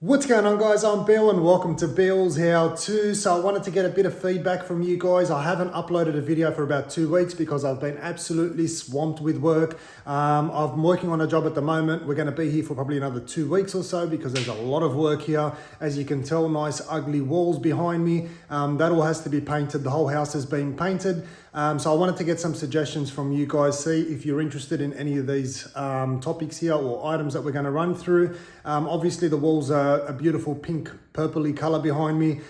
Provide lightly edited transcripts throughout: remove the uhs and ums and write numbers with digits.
What's going on, guys? I'm Bill and welcome to Bill's How-To. So I wanted to get a bit of feedback from you guys. I haven't uploaded a video for about 2 weeks because I've been absolutely swamped with work. I'm working on a job at the moment. We're going to be here for probably another 2 weeks or so because there's a lot of work here. As you can tell, nice ugly walls behind me. That all has to be painted. The whole house is being painted. So I wanted to get some suggestions from you guys, see if you're interested in any of these topics here or items that we're going to run through. Obviously the walls are a beautiful pink purpley color behind me.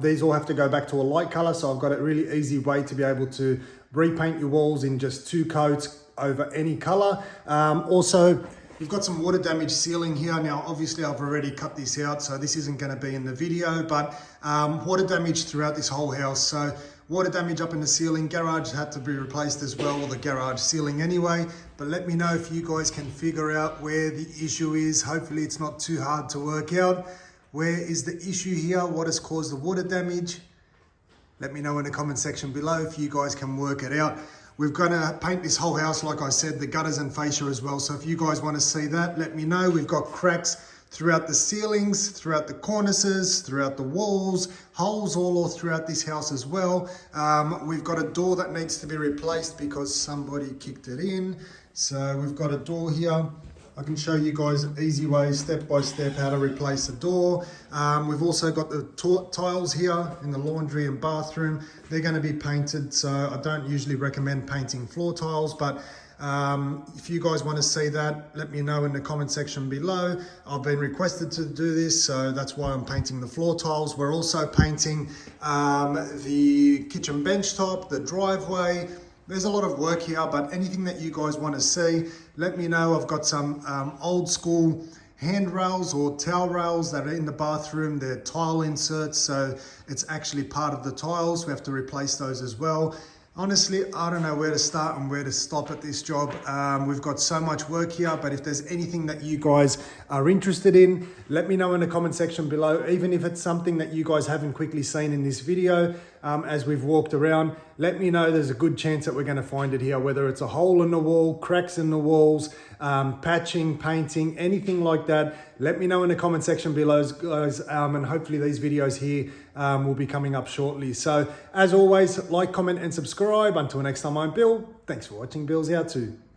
These all have to go back to a light color, so I've got a really easy way to be able to repaint your walls in just 2 coats over any color. Also, you've got some water damage ceiling here. Now, obviously I've already cut this out, so this isn't going to be in the video, but water damage throughout this whole house. So water damage up in the ceiling, garage had to be replaced as well, or the garage ceiling anyway. But let me know if you guys can figure out where the issue is. Hopefully it's not too hard to work out. Where is the issue here? What has caused the water damage? Let me know in the comment section below if you guys can work it out. We're gonna paint this whole house, like I said, the gutters and fascia as well. So if you guys wanna see that, let me know. We've got cracks throughout the ceilings, throughout the cornices, throughout the walls, holes all throughout this house as well. We've got a door that needs to be replaced because somebody kicked it in. So we've got a door here. I can show you guys easy ways, step by step, how to replace a door. We've also got the tiles here in the laundry and bathroom. They're going to be painted, so I don't usually recommend painting floor tiles, but if you guys want to see that, let me know in the comment section below. I've been requested to do this, so that's why I'm painting the floor tiles. We're also painting the kitchen bench top, the driveway. There's a lot of work here, but anything that you guys want to see, let me know. I've got some old school handrails or towel rails that are in the bathroom. They're tile inserts, so it's actually part of the tiles. We have to replace those as well. Honestly, I don't know where to start and where to stop at this job. We've got so much work here, but if there's anything that you guys are interested in, let me know in the comment section below. Even if it's something that you guys haven't quickly seen in this video, as we've walked around, let me know. There's a good chance that we're going to find it here, whether it's a hole in the wall, cracks in the walls, patching, painting, anything like that. Let me know in the comment section below, guys, and hopefully these videos here will be coming up shortly. So as always, like, comment and subscribe. Until next time, I'm Bill. Thanks for watching Bill's How-To.